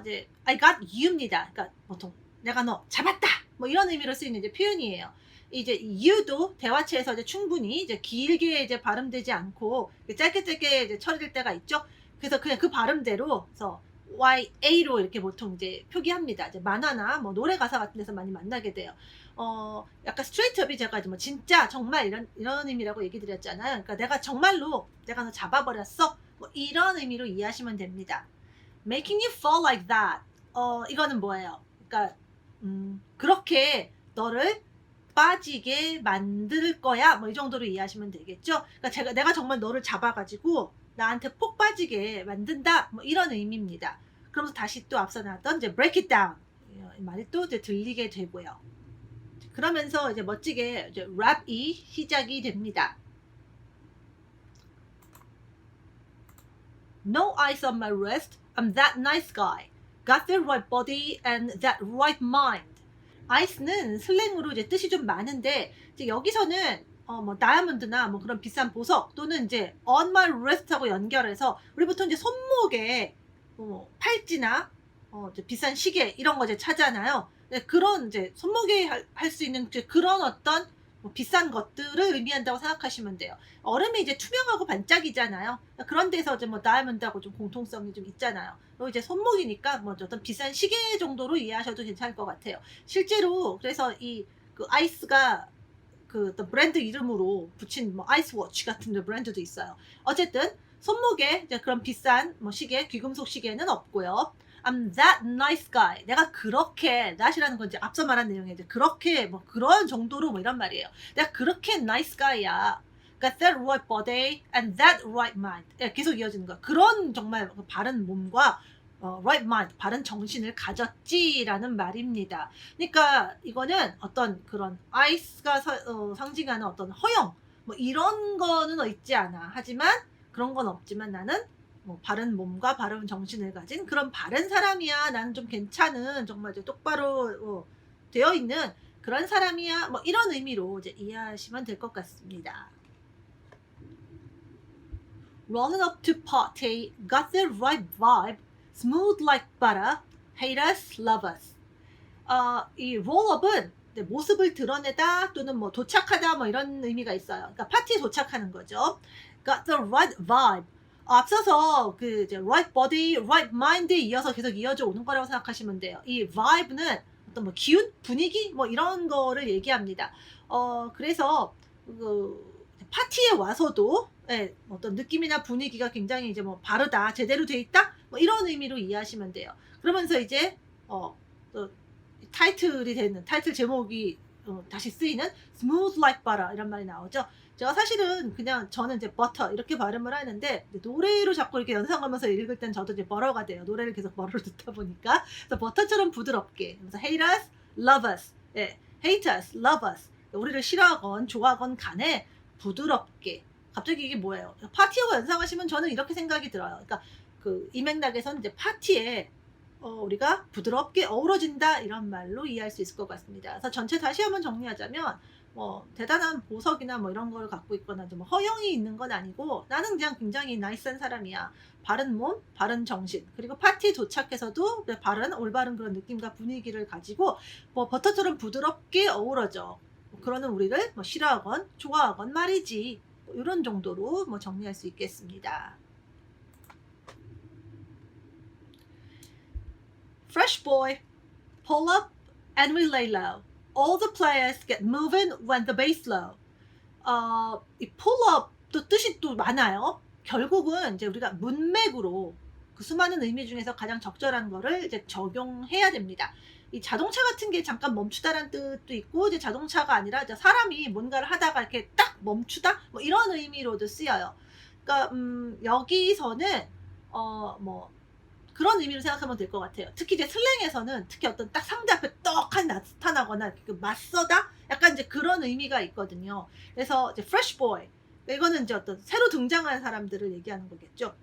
이제 I got you입니다. 그러니까 보통 내가 너 잡았다. 뭐 이런 의미로 쓰이는 이제 표현이에요. 이제 you도 대화체에서 이제 충분히 이제 길게 이제 발음되지 않고 짧게 이제 처리될 때가 있죠. 그래서 그냥 그 발음대로 그래서 YA로 이렇게 보통 이제 표기합니다. 이제 만화나 뭐 노래 가사 같은 데서 많이 만나게 돼요. 약간 스트레이트 업이 제가 뭐 진짜 정말 이런 의미라고 얘기 드렸잖아요. 그러니까 내가 정말로 내가 너 잡아버렸어. 뭐 이런 의미로 이해하시면 됩니다. Making you fall like that. 이거는 뭐예요? 그러니까 그렇게 너를 빠지게 만들 거야. 뭐 이 정도로 이해하시면 되겠죠. 그러니까 내가 정말 너를 잡아가지고 나한테 폭 빠지게 만든다. 뭐 이런 의미입니다. 그러면서 다시 또 앞서 나왔던 이제 break it down 이 말이 또 이제 들리게 되고요. 그러면서 이제 멋지게 이제 랩이 시작이 됩니다. No ice on my wrist. I'm that nice guy. Got the right body and that right mind. ice는 슬랭으로 이제 뜻이 좀 많은데 이제 여기서는 뭐 다이아몬드나 뭐 그런 비싼 보석 또는 이제 on my wrist하고 연결해서 우리 보통 이제 손목에 팔찌나 이제 비싼 시계 이런 거 이제 차잖아요. 그런 이제 손목에 할 수 있는 그런 어떤 뭐 비싼 것들을 의미한다고 생각하시면 돼요. 얼음이 이제 투명하고 반짝이잖아요. 그런 데서 이제 뭐 다이아몬드하고 좀 공통성이 좀 있잖아요. 그리고 이제 손목이니까 뭐 어떤 비싼 시계 정도로 이해하셔도 괜찮을 것 같아요. 실제로 그래서 이 그 아이스가 그 어떤 브랜드 이름으로 붙인 뭐 아이스워치 같은 브랜드도 있어요. 어쨌든 손목에 이제 그런 비싼 뭐 시계, 귀금속 시계는 없고요. I'm that nice guy. 내가 그렇게 that이라는 건 이제 앞서 말한 내용에 이제 그렇게 뭐 그런 정도로 뭐 이런 말이에요. 내가 그렇게 nice guy야. Got that right body and that right mind. 계속 이어지는 거야. 그런 정말 바른 몸과 right mind, 바른 정신을 가졌지라는 말입니다. 그러니까 이거는 어떤 그런 아이스가 상징하는 어떤 허영 뭐 이런 거는 있지 않아. 하지만 그런 건 없지만 나는 뭐 바른 몸과 바른 정신을 가진 그런 바른 사람이야. 나는 좀 괜찮은 정말 이제 똑바로 되어 있는 그런 사람이야. 뭐 이런 의미로 이제 이해하시면 될 것 같습니다. Rolling up to party, got the right vibe, smooth like butter, hate us, love us. 이 roll-up은 모습을 드러내다 또는 뭐 도착하다 뭐 이런 의미가 있어요. 그러니까 파티에 도착하는 거죠. Got the right vibe. 앞서서 그 이제 right body, right mind에 이어서 계속 이어져 오는 거라고 생각하시면 돼요. 이 vibe는 어떤 뭐 기운, 분위기 뭐 이런 거를 얘기합니다. 그래서 그 파티에 와서도 어떤 느낌이나 분위기가 굉장히 이제 뭐 바르다, 제대로 돼 있다, 뭐 이런 의미로 이해하시면 돼요. 그러면서 이제 타이틀이 되는 타이틀 제목이 다시 쓰이는 smooth like butter 이런 말이 나오죠. 제가 사실은 그냥 저는 이제 버터 이렇게 발음을 하는데 노래로 자꾸 이렇게 연상하면서 읽을 땐 저도 이제 버러가 돼요. 노래를 계속 버러로 듣다 보니까. 그래서 버터처럼 부드럽게. 그래서 hate us, love us. 예. hate us, love us. 우리를 싫어하건 좋아하건 간에 부드럽게. 갑자기 이게 뭐예요? 파티하고 연상하시면 저는 이렇게 생각이 들어요. 그러니까 그 이 맥락에서는 이제 파티에 우리가 부드럽게 어우러진다 이런 말로 이해할 수 있을 것 같습니다. 그래서 전체 다시 한번 정리하자면 뭐 대단한 보석이나 뭐 이런 걸 갖고 있거나 좀 허영이 있는 건 아니고 나는 그냥 굉장히 나이스한 사람이야. 바른 몸, 바른 정신, 그리고 파티 도착해서도 바른 올바른 그런 느낌과 분위기를 가지고 뭐 버터처럼 부드럽게 어우러져. 그러는 우리를 뭐 싫어하건 좋아하건 말이지. 뭐 이런 정도로 뭐 정리할 수 있겠습니다. Fresh boy, pull up and we lay low. All the players get moving when the bass low. 이 pull up도 뜻이 또 많아요. 결국은 이제 우리가 문맥으로 그 수많은 의미 중에서 가장 적절한 거를 이제 적용해야 됩니다. 이 자동차 같은 게 잠깐 멈추다라는 뜻도 있고, 이제 자동차가 아니라 이제 사람이 뭔가를 하다가 이렇게 딱 멈추다 뭐 이런 의미로도 쓰여요. 그러니까 여기서는 뭐 그런 의미로 생각하면 될 것 같아요. 특히 이제 슬랭에서는 특히 어떤 딱 상대 앞에 떡하니 나타나거나 맞서다 약간 이제 그런 의미가 있거든요. 그래서 이제 fresh boy, 이거는 이제 어떤 새로 등장한 사람들을 얘기하는 거겠죠.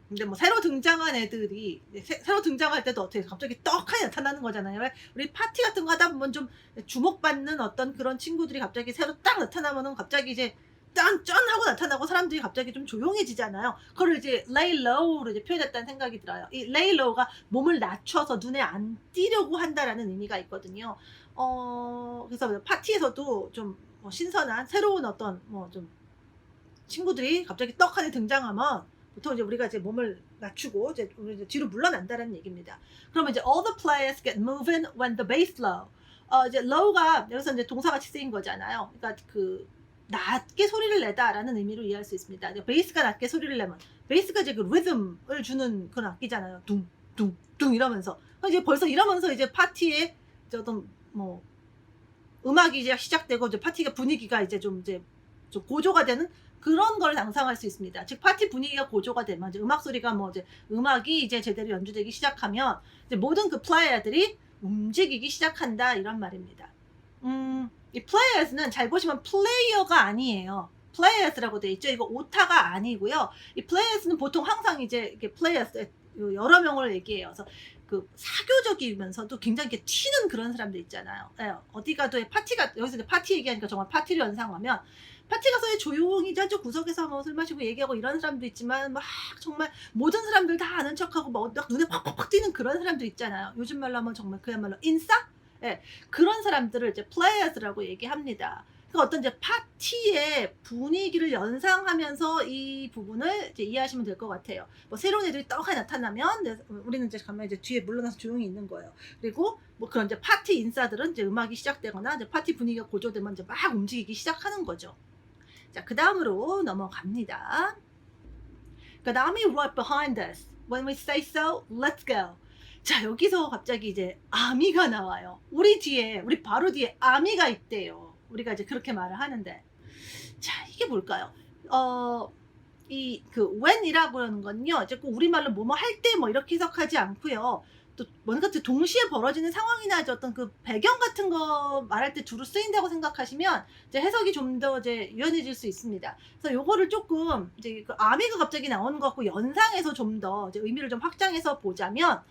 근데 뭐 새로 등장한 애들이 새로 등장할 때도 어떻게 갑자기 떡하니 나타나는 거잖아요. 왜 우리 파티 같은 거 하다 보면 좀 주목받는 어떤 그런 친구들이 갑자기 새로 딱 나타나면은 갑자기 이제 짠 하고 나타나고 사람들이 갑자기 좀 조용해지잖아요. 그걸 이제 lay low로 이제 표현했다는 생각이 들어요. 이 lay low가 몸을 낮춰서 눈에 안 띄려고 한다라는 의미가 있거든요. 그래서 파티에서도 좀 뭐 신선한 새로운 어떤 뭐 좀 친구들이 갑자기 떡하니 등장하면 보통 이제 우리가 이제 몸을 낮추고 이제 우리 이제 뒤로 물러난다는 얘기입니다. 그러면 이제 all the players get moving when the bass low. 이제 low가 여기서 이제 동사같이 쓰인 거잖아요. 그러니까 그 낮게 소리를 내다라는 의미로 이해할 수 있습니다. 베이스가 낮게 소리를 내면 베이스가 이제 그 리듬을 주는 그런 악기잖아요. 둥둥둥 이러면서 이제 벌써 이러면서 이제 파티에 이제 어떤 뭐 음악이 이제 시작되고 이제 파티가 분위기가 이제 좀 고조가 되는 그런 걸 상상할 수 있습니다. 즉 파티 분위기가 고조가 되면 이제 음악 소리가 뭐 이제 음악이 이제 제대로 연주되기 시작하면 이제 모든 그 플레이어들이 움직이기 시작한다 이런 말입니다. 이 players는 잘 보시면 플레이어가 아니에요. players라고 돼 있죠. 이거 오타가 아니고요. 이 players는 보통 항상 이제 이렇게 players 여러 명을 얘기해요. 그래서 그 사교적이면서도 굉장히 이렇게 튀는 그런 사람들 있잖아요. 예, 어디 가도 파티가 여기서 이제 파티 얘기하니까 정말 파티를 연상하면 파티 가서 조용히 저쪽 구석에서 뭐 술 마시고 얘기하고 이런 사람도 있지만 막 정말 모든 사람들 다 아는 척하고 막 눈에 팍팍팍 띄는 그런 사람들 있잖아요. 요즘 말로 하면 정말 그야말로 인싸? 예, 그런 사람들을 이제 players라고 얘기합니다. 그러니까 어떤 이제 파티의 분위기를 연상하면서 이 부분을 이제 이해하시면 될 것 같아요. 뭐 새로운 애들이 떡하니 나타나면 우리는 이제 가면 이제 뒤에 물러나서 조용히 있는 거예요. 그리고 뭐 그런 이제 파티 인싸들은 이제 음악이 시작되거나 이제 파티 분위기가 고조되면 이제 막 움직이기 시작하는 거죠. 자, 그 다음으로 넘어갑니다. 그 다음이 right behind us. When we say so, let's go. 자, 여기서 갑자기 이제 아미가 나와요. 우리 바로 뒤에 아미가 있대요. 우리가 이제 그렇게 말을 하는데. 자, 이게 뭘까요? when이라고 하는 건요. 이제 꼭 우리말로 뭐뭐 할 때 뭐 이렇게 해석하지 않고요. 또 뭔가 동시에 벌어지는 상황이나 이제 어떤 그 배경 같은 거 말할 때 주로 쓰인다고 생각하시면 이제 해석이 좀 더 이제 유연해질 수 있습니다. 그래서 요거를 조금 이제 그 아미가 갑자기 나오는 것 같고 연상해서 좀 더 이제 의미를 좀 확장해서 보자면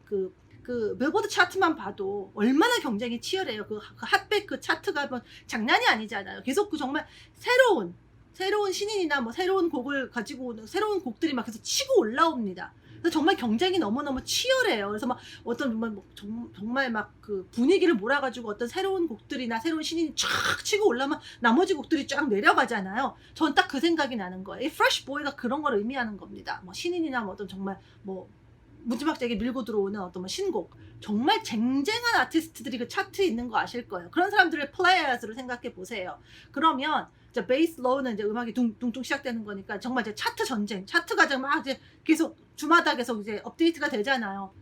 그 빌보드 차트만 봐도 얼마나 경쟁이 치열해요. 그 핫백 그 차트가 뭐 장난이 아니잖아요. 계속 그 정말 새로운 신인이나 뭐 새로운 곡을 가지고 오는 새로운 곡들이 막 계속 치고 올라옵니다. 그래서 정말 경쟁이 너무너무 치열해요. 그래서 막 어떤 정말 막 그 분위기를 몰아가지고 어떤 새로운 곡들이나 새로운 신인이 쫙 치고 올라오면 나머지 곡들이 쫙 내려가잖아요. 전 딱 그 생각이 나는 거예요. 이 프레쉬 보이가 그런 걸 의미하는 겁니다. 뭐 신인이나 뭐 어떤 정말 뭐 무지막지하게 밀고 들어오는 어떤 뭐 신곡, 정말 쟁쟁한 아티스트들이 그 차트에 있는 거 아실 거예요. 그런 사람들을 플레이어스로 생각해 보세요. 그러면 이제 베이스 로우는 이제 음악이 둥둥 시작되는 거니까 정말 이제 차트 전쟁, 차트가 막 이제 계속 주마다 계속 이제 업데이트가 되잖아요.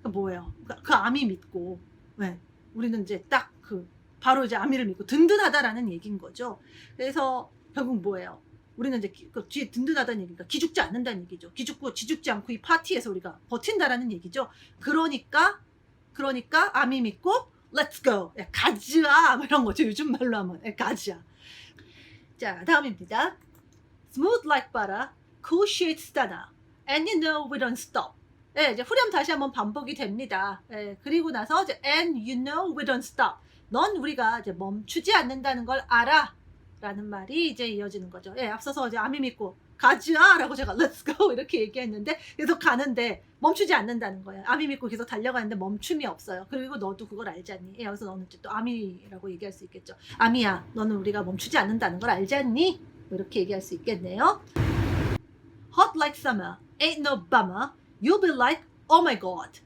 그 뭐예요? 그 암이 믿고, 네. 우리는 이제 딱 그 바로 이제 아미를 믿고 든든하다라는 얘기인 거죠. 그래서 결국 뭐예요? 우리는 이제 그 뒤에 든든하다는 얘기가 기죽지 않는다는 얘기죠. 지죽지 않고 이 파티에서 우리가 버틴다라는 얘기죠. 그러니까 아미 믿고 Let's go. 가즈아 뭐 이런 거죠. 요즘 말로 하면 가즈아. 자, 다음입니다. Smooth like butter, cool shade stunner, and you know we don't stop. 이제 후렴 다시 한번 반복이 됩니다. 그리고 나서 이제 and you know we don't stop. 넌 우리가 이제 멈추지 않는다는 걸 알아. 라는 말이 이제 이어지는 거죠. 앞서서 이제 아미 믿고 가즈아 라고 제가 let's go 이렇게 얘기했는데 계속 가는데 멈추지 않는다는 거예요. 아미 믿고 계속 달려가는데 멈춤이 없어요. 그리고 너도 그걸 알지 않니? 여기서 너는 또 아미라고 얘기할 수 있겠죠. 아미야, 너는 우리가 멈추지 않는다는 걸 알지 않니? 뭐 이렇게 얘기할 수 있겠네요. Hot like summer, ain't no bummer, you'll be like, oh my god.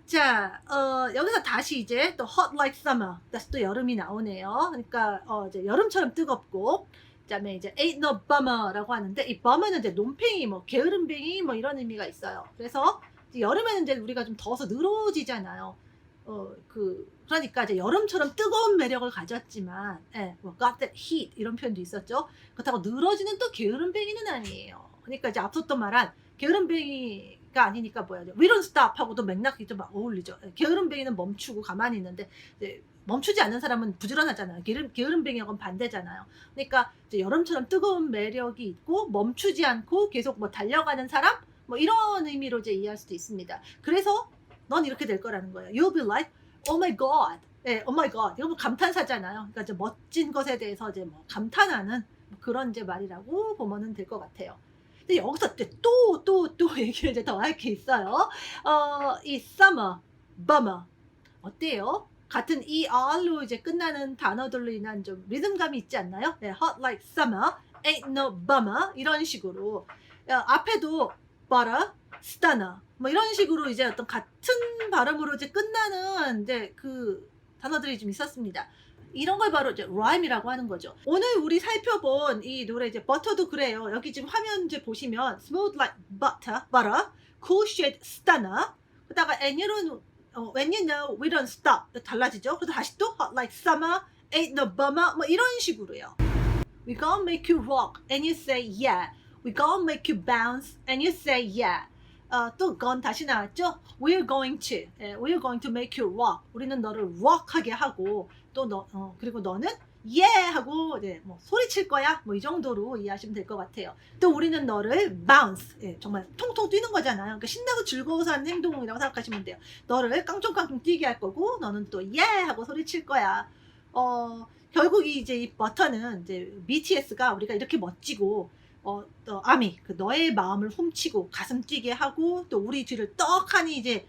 자, 여기서 다시 이제 또 hot like summer, 다시 또 여름이 나오네요. 그러니까 이제 여름처럼 뜨겁고, 그다음에 이제 ain't no bummer라고 하는데 이 bummer는 이제 논팽이, 뭐 게으름뱅이, 뭐 이런 의미가 있어요. 그래서 이제 여름에는 이제 우리가 좀 더워서 늘어지잖아요. 그러니까 이제 여름처럼 뜨거운 매력을 가졌지만, 뭐 got that heat 이런 표현도 있었죠. 그렇다고 늘어지는 또 게으름뱅이는 아니에요. 그러니까 이제 앞서 또 말한 게으름뱅이가 아니니까 뭐야? We don't stop 하고도 맥락이 좀 어울리죠. 게으름뱅이는 멈추고 가만히 있는데 이제 멈추지 않는 사람은 부지런하잖아요. 게으름뱅이하고는 반대잖아요. 그러니까 이제 여름처럼 뜨거운 매력이 있고 멈추지 않고 계속 뭐 달려가는 사람, 뭐 이런 의미로 이제 이해할 수도 있습니다. 그래서 넌 이렇게 될 거라는 거예요. You'll be like, oh my god. oh my god. 이거 뭐 감탄사잖아요. 그러니까 이제 멋진 것에 대해서 이제 뭐 감탄하는 그런 이제 말이라고 보면은 될 것 같아요. 근데 여기서 또 얘기를 이제 더 할 게 있어요. 이 summer, bummer 어때요? 같은 ER로 이제 끝나는 단어들로 인한 좀 리듬감이 있지 않나요? hot like summer, ain't no bummer 이런 식으로 앞에도 butter, stunner 뭐 이런 식으로 이제 어떤 같은 발음으로 이제 끝나는 이제 그 단어들이 좀 있었습니다. 이런 걸 바로 이제 rhyme이라고 하는 거죠. 오늘 우리 살펴본 이 노래 이제 버터도 그래요. 여기 지금 화면 이제 보시면 smooth like butter, cool shade stunner, 그다가 and when you know we don't stop 달라지죠. 그래서 다시 또 hot like summer, ain't no bummer 뭐 이런 식으로요. We gonna make you rock and you say yeah. We gonna make you bounce and you say yeah. 또 건 다시 나왔죠. We're going to make you rock. 우리는 너를 rock하게 하고 또 그리고 너는 yeah 하고 뭐 소리칠 거야. 뭐 이 정도로 이해하시면 될 것 같아요. 또 우리는 너를 bounce, 정말 통통 뛰는 거잖아요. 그러니까 신나고 즐거워서 하는 행동이라고 생각하시면 돼요. 너를 깡총깡총 뛰게 할 거고 너는 또 yeah 하고 소리칠 거야. 결국 이제 이 버터는 이제 BTS가 우리가 이렇게 멋지고 또 아미 너의 마음을 훔치고 가슴 뛰게 하고 또 우리 뒤를 떡하니 이제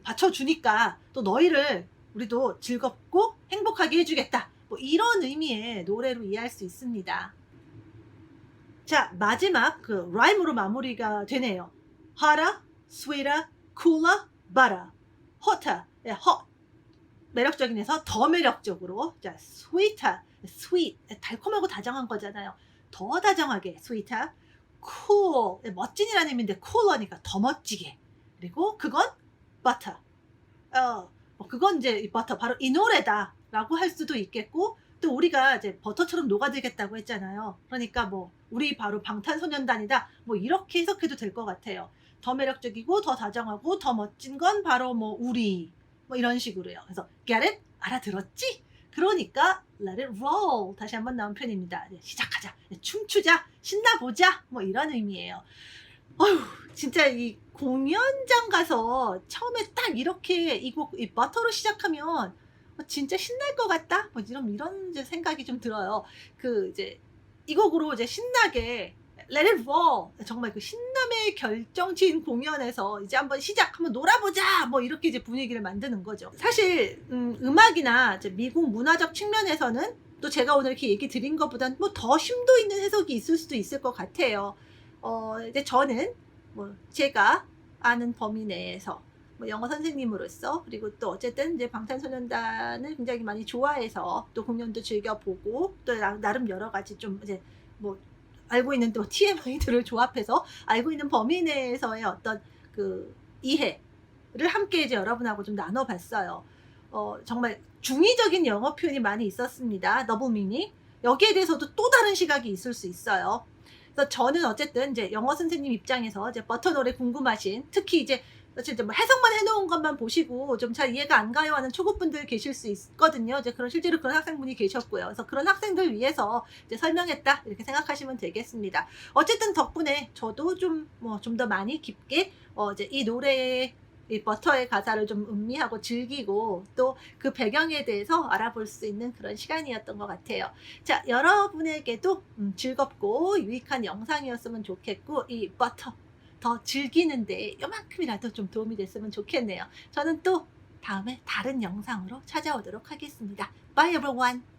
받쳐주니까 또 너희를 우리도 즐겁고 행복하게 해주겠다. 뭐 이런 의미의 노래로 이해할 수 있습니다. 자, 마지막 라임으로 마무리가 되네요. hotter, sweeter, cooler, butter. hotter, hot. 매력적인 에서 더 매력적으로. 자, sweeter, sweet. 달콤하고 다정한 거잖아요. 더 다정하게 sweeter, cool, 멋진이라는 의미인데 cooler니까 더 멋지게. 그리고 그건 butter. 그건 이제 이 버터 바로 이 노래다라고 할 수도 있겠고 또 우리가 이제 버터처럼 녹아들겠다고 했잖아요. 그러니까 뭐 우리 바로 방탄소년단이다. 뭐 이렇게 해석해도 될 것 같아요. 더 매력적이고 더 다정하고 더 멋진 건 바로 뭐 우리 뭐 이런 식으로요. 그래서 get it? 알아들었지? 그러니까 let it roll. 다시 한번 나온 표현입니다. 시작하자. 춤추자. 신나보자. 뭐 이런 의미예요. 어휴, 진짜 이 공연장 가서 처음에 딱 이렇게 이 버터로 시작하면 진짜 신날 것 같다. 뭐 이런 이제 생각이 좀 들어요. 이제 이 곡으로 이제 신나게 Let it roll. 정말 신남의 결정지인 공연에서 이제 한번 한번 놀아보자. 뭐 이렇게 이제 분위기를 만드는 거죠. 사실 음악이나 이제 미국 문화적 측면에서는 또 제가 오늘 이렇게 얘기 드린 것보다는 뭐 더 심도 있는 해석이 있을 수도 있을 것 같아요. 이제 저는 뭐 제가 아는 범위 내에서 뭐 영어 선생님으로서 그리고 또 어쨌든 이제 방탄소년단을 굉장히 많이 좋아해서 또 공연도 즐겨보고 또 나름 여러 가지 좀 이제 뭐 알고 있는 또 TMI들을 조합해서 알고 있는 범위 내에서의 어떤 이해를 함께 이제 여러분하고 좀 나눠봤어요. 정말 중의적인 영어 표현이 많이 있었습니다. 더블 미닝. 여기에 대해서도 또 다른 시각이 있을 수 있어요. 그래서 저는 어쨌든 이제 영어 선생님 입장에서 이제 버터 노래 궁금하신, 특히 이제 사실 이제 뭐 해석만 해놓은 것만 보시고 좀 잘 이해가 안 가요 하는 초급분들 계실 수 있거든요. 이제 실제로 그런 학생분이 계셨고요. 그래서 그런 학생들 위해서 이제 설명했다 이렇게 생각하시면 되겠습니다. 어쨌든 덕분에 저도 좀 더 많이 깊게 이제 이 노래의 이 버터의 가사를 좀 음미하고 즐기고 또 그 배경에 대해서 알아볼 수 있는 그런 시간이었던 것 같아요. 자, 여러분에게도 즐겁고 유익한 영상이었으면 좋겠고, 이 버터 더 즐기는데 요만큼이라도 좀 도움이 됐으면 좋겠네요. 저는 또 다음에 다른 영상으로 찾아오도록 하겠습니다. Bye everyone.